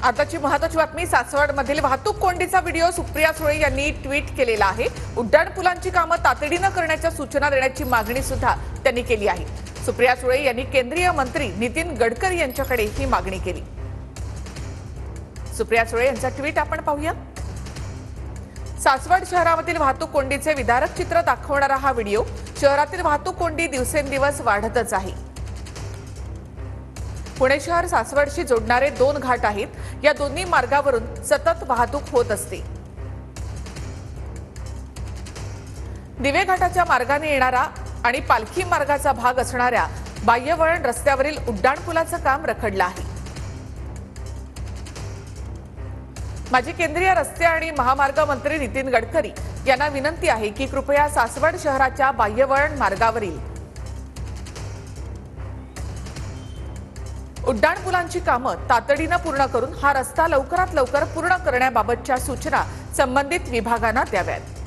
आताची महत्त्वाची बातमी सासवडमधील वाहतूक कोंडीचा व्हिडिओ सुप्रिया सुळे यांनी ट्विट केलेला आहे। उड्डाणपुलांची कामं तातडीने करण्याच्या सूचना देण्याची मागणी सुद्धा त्यांनी केली आहे। सुप्रिया सुळे यांनी केंद्रीय मंत्री नितीन गडकरी यांच्याकडे ही मागणी केली। सुप्रिया सुळे यांचा ट्विट आपण पाहूया। सासवड शहरामधील वाहतूक कोंडीचे विदारक चित्र दाखवणारा हा व्हिडिओ। शहरातील वाहतूक कोंडी दिवसेंदिवस वाढतच आहे। पुणे शहर सासवडशी जोडणारे 2 घाट आहेत। या दोन्ही मार्गावरून सतत वाहतूक होत असते। दिवे घाटाच्या मार्गाने येणारा आणि पालखी मार्गाचा भाग असणाऱ्या बाह्यवळण रस्त्यावरील उड्डाणपुलाचं काम रखडलं आहे। माजी केंद्रीय रस्ते आणि महामार्ग मंत्री नितीन गडकरी यांना विनंती आहे की कृपया सासवड शहराच्या बाह्यवळण मार्गावरील उड्डाणपुलांची कामं तातडीने पूर्ण करून हा रस्ता लवकरात लवकर पूर्ण करण्याबाबतच्या सूचना संबंधित विभागांना द्याव्यात।